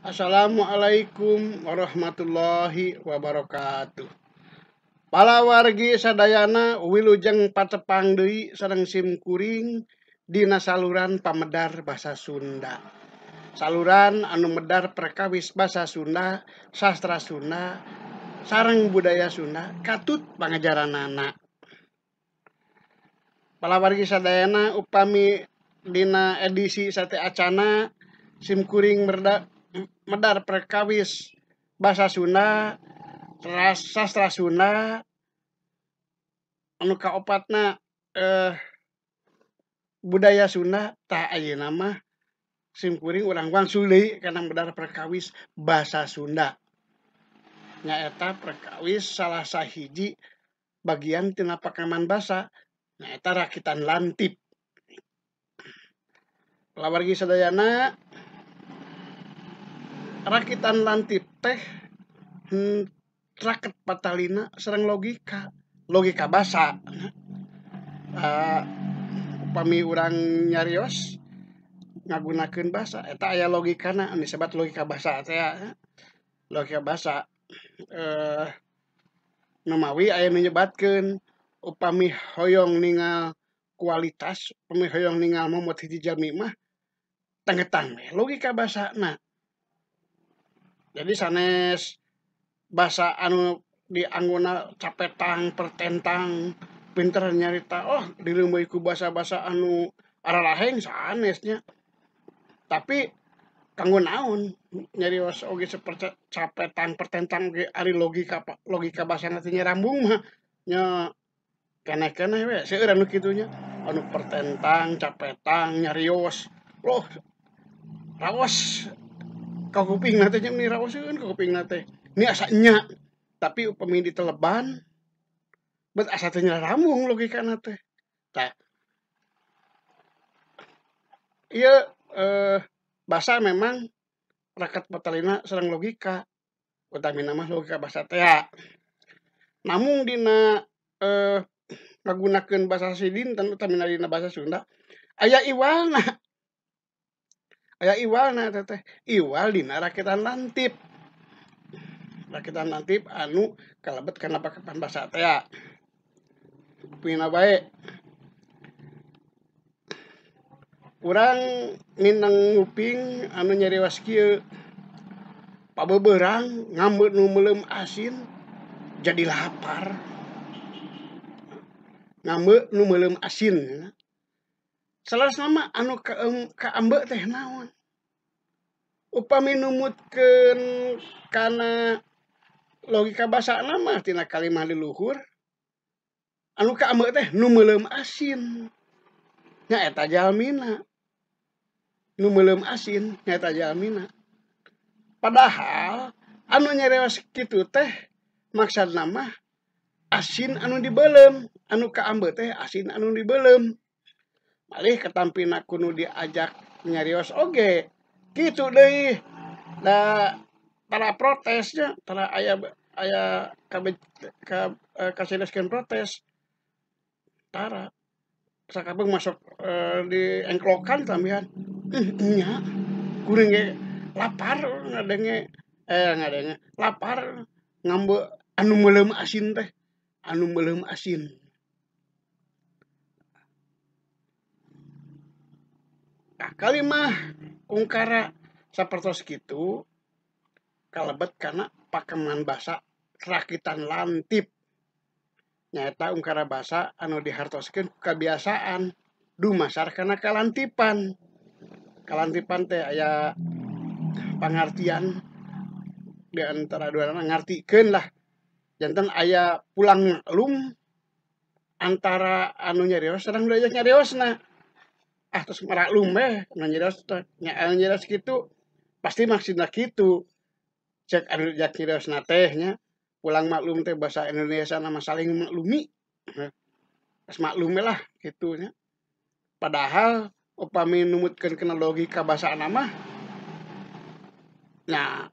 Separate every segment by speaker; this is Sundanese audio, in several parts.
Speaker 1: Assalamualaikum warahmatullahi wabarakatuh. Palawargi sadayana wilujeng patepang deui sareng simkuring dina saluran pamedar basa Sunda. Saluran anu medar perkawis basa Sunda, sastra Sunda, sareng budaya Sunda katut pangajaranana. Palawargi sadayana upami dina edisi sate acana simkuring medar perkawis basa Sunda, sastra Sunda, anu kaopatna budaya Sunda tah ayeuna mah simkuring urang wangsul deui kana medar perkawis basa Sunda. Nyaeta perkawis salah sahiji bagian tina pakaman basa nyaeta rakitan lantip. Lawargi sadayana rakitan lantip teh raket patalina sareng logika basa. Upami urang nyarios ngagunakeun basa eta aya logikana anu disebut logika basa teh logika basa nu mawi aya nu nyebatkeun upami hoyong ningal kualitas upami hoyong ningal momot hiji jalmi mah tengetan we logika basana. Jadi sanes basa anu dianggona capetang pertentang pinter nyarita direumeuy ku basa-basa anu araraheng sanesnya. Tapi kanggo naon nyarios oge saperti capetang pertentang ge ari logika basana teh nyarambung mah nya keneh-keneh we seueur anu kitu nya anu pertentang capetang nyarios raos ka kupingna teh nya raoskeun ka kupingna teh ini asa nya tapi upami diteleban bet asa teh nyarambung logikana teh tah ieu basa memang raket patalina sareng logika utamina mah logika basa teh namung dina ngagunakeun basa sidinten utamina dina basa Sunda aya iwalna teh iwal dina rakitan lantip anu kalebet kana pakaman basa teh upina bae urang mindeng nguping anu nyarios kieu pabeubeurang ngambeu nu meuleum asin jadi lapar. Ngambeu nu meuleum asin salasna mah anu kaambeu teh naon upami numutkeun kana logika basana mah tina kalimah leluhur anu kaambeu teh nu meuleum asin nyaeta jalmina nu meuleum asin nyaeta jalmina padahal anu nyarios kitu teh maksudna mah asin anu dibeuleum anu kaambeu teh asin anu dibeuleum malih katampina kudu diajak nyarios oge kitu deui da tara protesnya tara aya kasedeskeun protes tara sakabeung masuk diengklokan tambihan nya kuring ge lapar ngadenge lapar ngambeu anu meuleum asin teh anu meuleum asin. Nah, kalimah ungkara sapertos kitu kalebet kana pakaman basa rakitan lantip nyaeta ungkara basa anu dihartoskeun ku kabiasaan dumasar kana kalantipan teh aya pangartian di antara duana ngartikeun lah janten aya pulang maklum antara anu nyarios sareng nu diajak nyariosna tos maraklum we anu nyarios kitu pasti maksudna kitu cek anu diajak nyariosna teh nya pulang maklum teh basa Indonesia nama saling maklumi geus maklum we lah kitu nya padahal upami numutkeun kana logika basana mah nya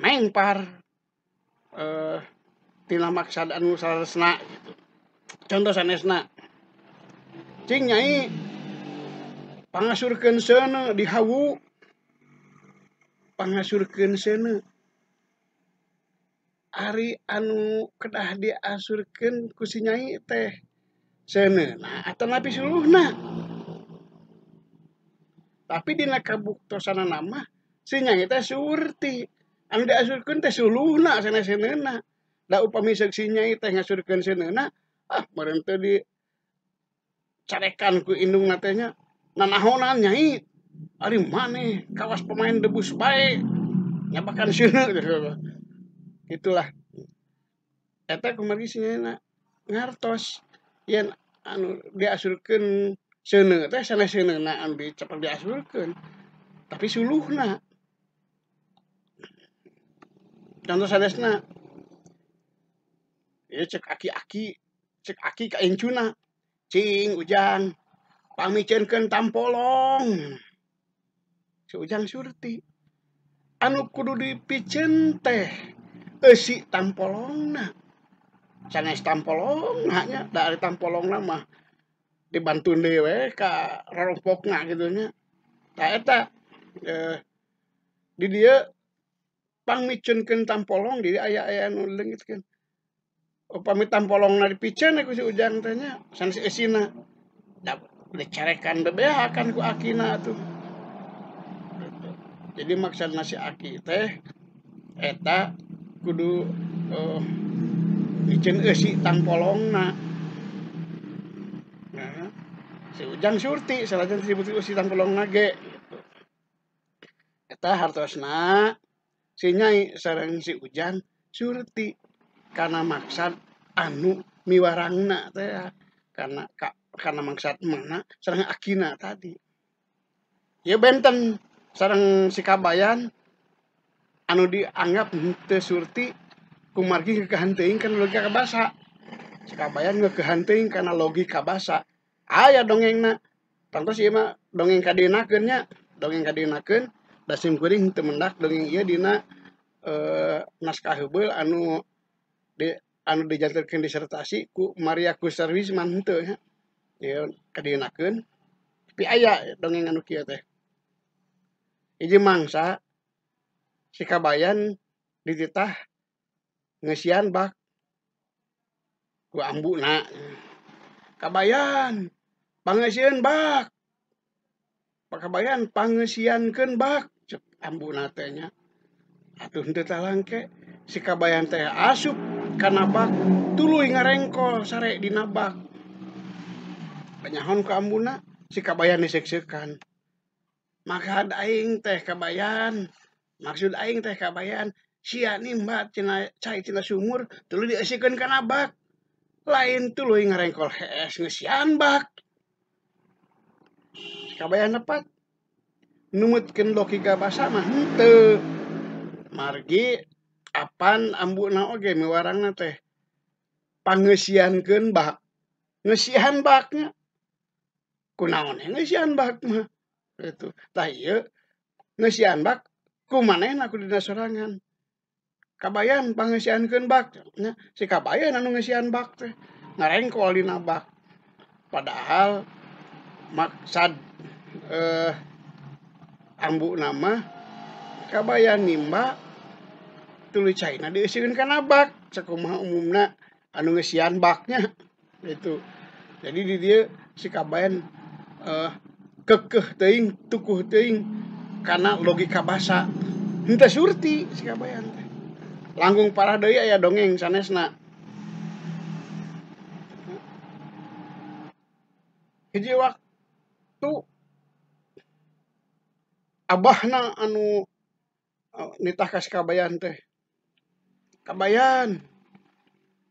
Speaker 1: mengpar tina maksad anu saresna gitu. Contoh sanesna cing nyai pangasurkeun seuneu di hawu pangasurkeun seuneu. Ari anu kedah diasurkeun ku si nyai teh seuneuna atawa napi suluhna. Tapi dina kabuktosanana mah si nyai teh surti. Anu diasurkeun teh suluhna cenah seuneuna. Da upami seuk si nyai teh ngasurkeun seuneuna, meureun teu dicarekan ku indungna teh nya. Nanahonan nyai? Ari maneh kawas pemain debus bae. Nyabakan sieuneu. Itulah. Eta kumaha si nyai ngartos yen anu diasurkeun seuneu teh sanes seuneuna anu dicepet diasurkeun. Tapi suluhna. Contoh sanesna ieu cek aki ka incuna. Cing Ujang, pamicieunkeun tampolong. Si Ujang surti. Anu kudu dipicieun teh eusi tampolongna. Sanes tampolongna nya, da ari tampolongna mah dibantuin deui we ka rorompokna kitu nya. Tah eta di dieu pangmicieunkeun tampolong di aya anu leungitkeun. Upami tampolongna dipicieun ku si Ujang teh nya sanes eusina. Da dicarekan bebeakan ku akina atuh. Jadi maksudna si aki teh eta kudu micieun eusi tampolongna. Nah, si Ujang surti salajan disebut eusi tampolongna ge gitu. Eta hartosna si nyai sareng si Ujang surti kana maksad anu miwarangna teh kana maksad mana sareng akina tadi. Ya benten sareng si Kabayan anu dianggap teu surti kumargi ngeukehan kana logika basa. Si Kabayan ngeukehan teuing kana logika basa. Aya dongengna. Tangtos ieu mah dongeng kadinakeun nya, dongeng kadinakeun da sim kuring teu mendak dongeng ieu dina naskah heubeul anu dijantelkeun disertasi ku Maria Kusarwisman henteu nya. Ieu kadinakeun. Tapi aya dongeng anu kieu teh. Hiji mangsa si Kabayan dititah ngeusian bak ku ambuna. Kabayan, pangeusieun bak. Pak Kabayan pangeusiankeun bak. Cek ambuna teh nya. Atuh henteu talangke. Si Kabayan teh asup kana bak, tuluy ngarengkol sare dina bak. Panyahon ku ambuna, si Kabayan diseuk-seukan. Maksud aing teh Kabayan, maksud aing teh Kabayan, sia nimba cenah cai cenah sumur tuluy dieusikeun kana bak. Lain tuluy ngarengkol hees ngeusian bak. Si Kabayan nepat. Numutkeun logika basa mah henteu. Margi apan ambuna oge miwarangna teh pangeusiankeun bak. Ngeusian baknya. Kunaon ngeusian bak mah. Itu. Tah ieu ngeusian bak kumanehna ku dina sorangan. Kabayan pangeusiankeun bak. Si Kabayan anu ngeusian bak teh ngarengkol dina bak. Padahal maksad ambuna mah Kabayan nimba tuluy caina dieusikeun kana bak. Sakumaha umumna anu ngeusian baknya. Itu. Jadi di dieu si Kabayan kekeh teuing, tukuh teuing kana logika basa. Henteu surti si Kabayan teh. Langkung parah deui aya dongeng sanesna. Hiji waktu abahna anu nitah ka si Kabayan teh. Kabayan,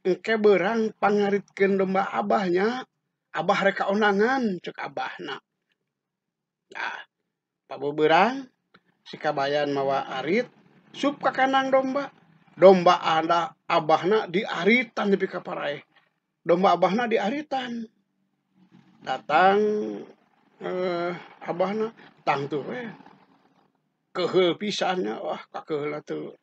Speaker 1: engke beurang pangaritkeun domba abahnya. Abah rek kaonangan ceuk abahna. Nah, pabebeurang si Kabayan mawa arit sup ka kandang domba. Domba ada abahna diaritan nepi ka paraeh. Domba abahna diaritan. Datang abahna tang tuh we. Keheul pisannya, wah kakeheulna teu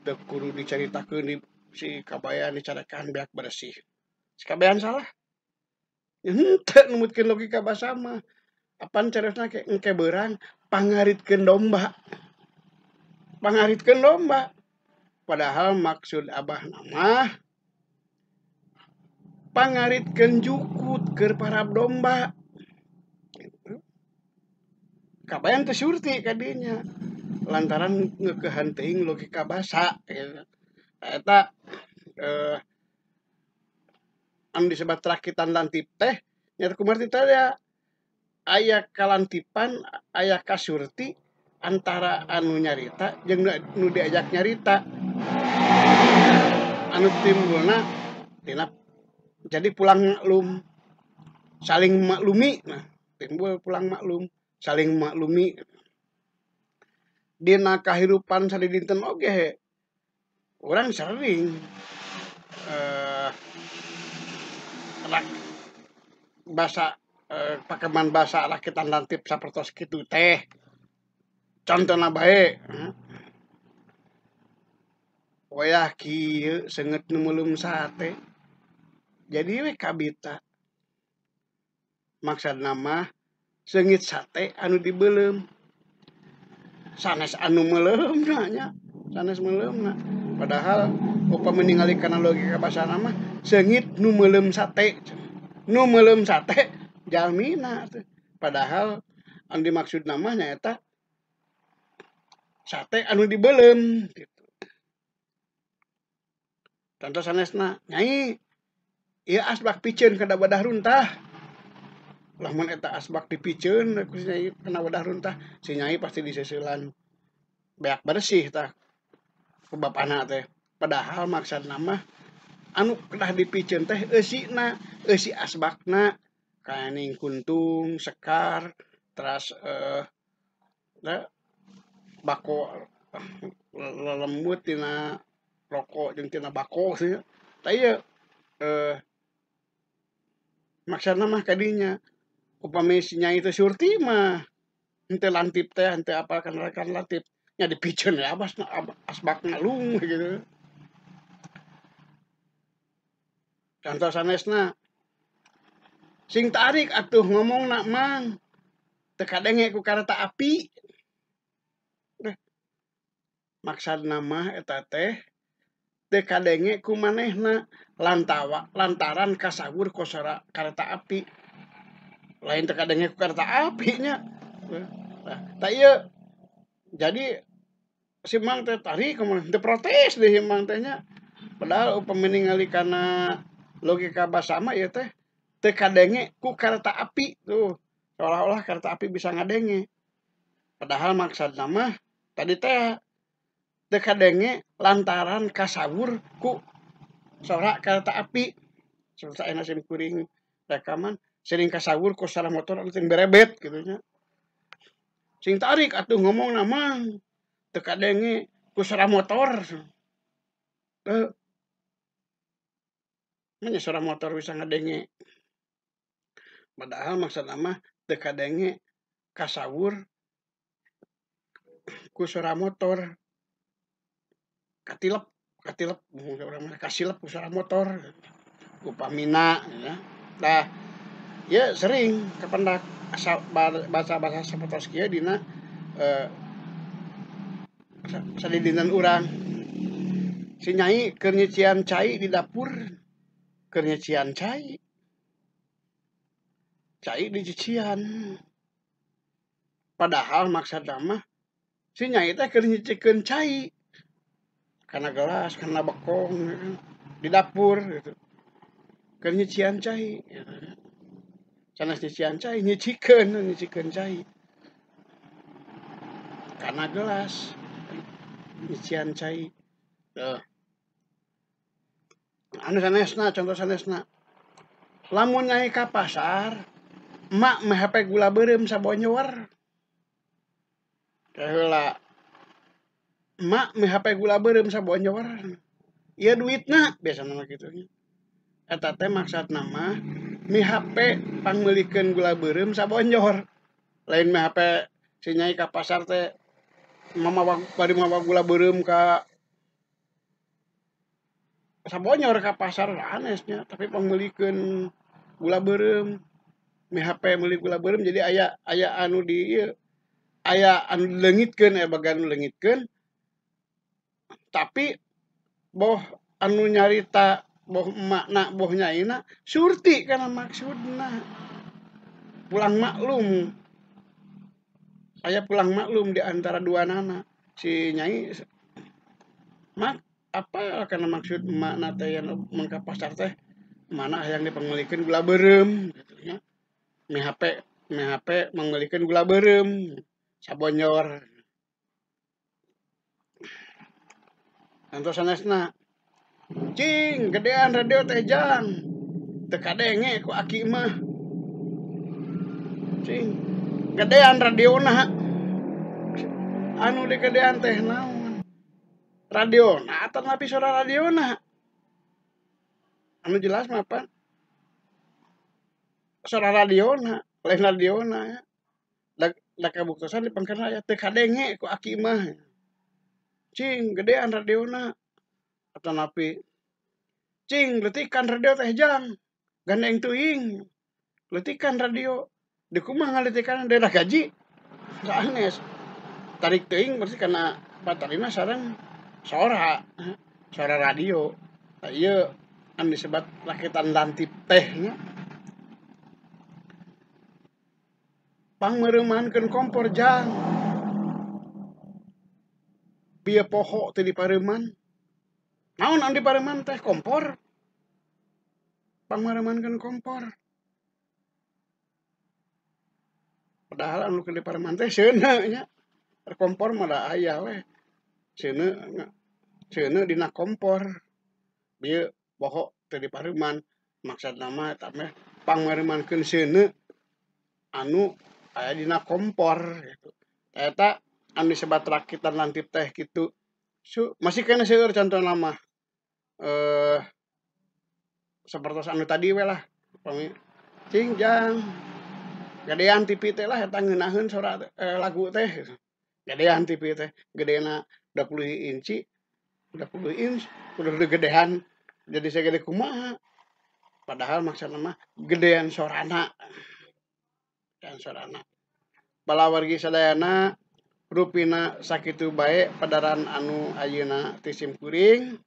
Speaker 1: kudu dicaritakeun di si Kabayan dicarekan beak bersih. Si Kabayan salah. Henteu numutkeun logika basa mah. Apan carosna engke beurang pangaritkeun domba. pangaritkeun domba. Padahal maksud abah nama pangaritkeun jukut keur parab domba. Kabayan teu surti ka dinya lantaran ngeukehan teuing logika basa gitu. Eta anu disebat rakitan lantip teh nya kumaha teh aya kalantipan aya kasurti antara anu nyarita jeung nu diajak nyarita. Anu timbulna tina jadi pulang maklum, saling maklumi. Nah, timbul pulang maklum, saling maklumi. Dina kahirupan sadidinten oge urang sering basa pakeman basa rakitan lantip sapertos kitu teh. Contona bae, wayah kieu seungeut nu meulum sate. Jadi we kabita. Maksudna mah seungit sate anu dibeuleum. Sanes anu meuleumna nya, sanes meuleumna. Padahal upami ningali kana logika basana mah seungit nu meuleum sate. Nu meuleum sate jalmina teh. Padahal anu dimaksudna mah nyaeta sate anu dibeuleum gitu. Contoh sanesna, nyai ieu asbak piceun kada wadah runtah. Lamun eta asbak dipiceun ku si nyai kana wadah runtah, si nyai pasti diseuselan beak bersih tah ku bapana teh. Padahal maksudna mah anu kedah dipiceun teh eusina, eusi asbakna kaning kuntung, sekar, teras bako lelembut tina rokok jeung tina bako sih. Tah ieu maksudna mah kadinya upami si nyai teh surti mah henteu lantip teh henteu apalkan rekan lantip nya dipiceun we asbakna lung gitu. Contoh sanesna sing tarik atuh ngomongna mang teu kadenge ku kareta api. Maksudna mah eta teh teu kadenge ku manehna lantaran kasawur kosora kareta api. Lain teu kadenge ku kareta api nya. Tah ieu jadi si mang teh tarik teu protes deh si mang teh nya. Padahal upami ningali kana logika basa mah ieu teh teu kadenge ku kareta api tuh. Seolah-olah kareta api bisa ngadenge. Padahal maksudna mah tadi teh teu kadenge lantaran kasawur ku sora kareta api. Seperti ayeuna sim kuring rekaman sering kasawur ku sepeda motor anu teu berebet kitu nya. Sing tarik atuh ngomongna mang teu kadenge ku sepeda motor. Nya sepeda motor bisa ngadenge. Padahal maksudna mah teu kadenge kasawur ku sepeda motor. Katilep urang mah kasilep ku sepeda motor upamina ya. Tah ieu sering kapendak bahasa sapertos kieu dina sadidinten urang. Si nyai keur nyucian cai di dapur, keur nyucian cai. Cai dicucian. Padahal maksudna mah si nyai teh keur nyucikeun cai. Kana gelas, kana bekong di dapur gitu. Keur nyucian cai. Sanes nyucian cai nyucikeun cai. Kana gelas nyucian cai. Anu sanesna contoh sanesna. Lamun nyai ka pasar, emak meh hape gula beureum sabonyor. Kaheula emak meh hape gula beureum sabonyor. Ieu duitna biasana mah kitu nya. Eta teh maksudna mah meh hape pangmeulikeun gula beureum sabonyor. Lain meh hape si nyai ka pasar teh bari mawa gula beureum ka sabonyor ka pasar anesnya tapi pangmeulikeun gula beureum meh hape meuli gula beureum jadi aya anu di ieu aya anu leungitkeun aya bagan nu leungitkeun Tapi boh anu nyarita boh makna boh nyaina surti karena maksudna pulang maklum, aya pulang maklum di antara dua nana si nyai mak apa karena maksud makna teh yang mun ka pasar teh mana yang dipangmelikeun gula beureum gitu nya. Mi HP mangmelikeun gula beureum sabonyor. Antos sanesna, "Cing, gedean radio teh jang." Teu kadenge ku aki mah. Cing, gedean radiona. Anu digedean teh naon? Radiona atau napi suara radiona? Anu jelas mah apa? Suara radiona, lain radiona ya. Da kabuktosan dipangkeun aya teu kadenge ku aki mah. Cing, gedean radiona. Atau napi, cing, letikan radio teh jang. Gandeng teuing. Letikan radio. Di kumaha ngaletikan daerah gaji. Sanes. Tarik teuing berarti karena batarina sareng sora. Sora radio. Nah, ieu anu disebut rakitan lantip teh nya. Pangmeureumankeun kompor jang. Bieu poho teu dipareuman. Naon anu dipareuman teh kompor. Pangmeureumankeun kompor. Padahal anu keur dipareuman teh seuneu nya. Kompor mah da aya we. Seuneu dina kompor. Bieu poho teu dipareuman. Maksudna mah eta mah pangmeureumankeun seuneu anu aya dina kompor gitu. Eta anu disebat rakitan lantip teh kitu. Masih kena seueur contohna mah. Sapertos anu tadi we lah. Cing jang. Gedean TV teh lah eta ngeunaheun sora lagu teh. Gedean TV teh, gedena 20 inci. 20 inch udah gedean jadi segede kumaha. Padahal maksudna mah gedean sorana. Gedean sorana. Balawargi sadayana rupina sakitu bae padaran anu ayeuna ti simkuring.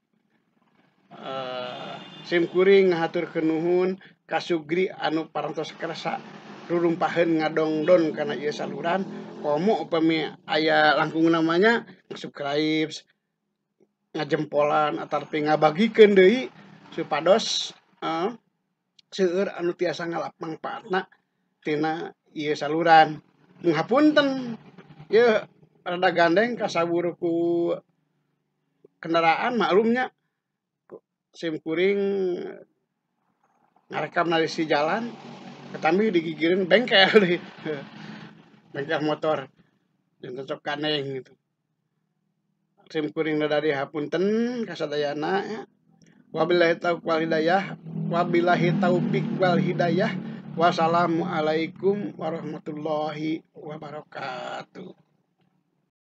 Speaker 1: Simkuring ngahaturkeun nuhun ka Sugri anu parantos kersa rurumpaheun ngadongdon kana ieu saluran. Komo upami aya langkung namanya subscribe, ngajempolan atarpi ngabagikeun deui supados seueur anu tiasa ngalap mangpaatna tina ieu saluran. Ngapunten ieu rada gandeng kasaburu ku kendaraan maklumnya simkuring ngarekam narisi jalan ketambi digigireun bengkel deui. Bengkel motor jeung cocok kaneng gitu. Simkuring dari hapunten kasadayana ya. Wabillahi taufiq wal hidayah. Wassalamualaikum warahmatullahi wabarakatuh.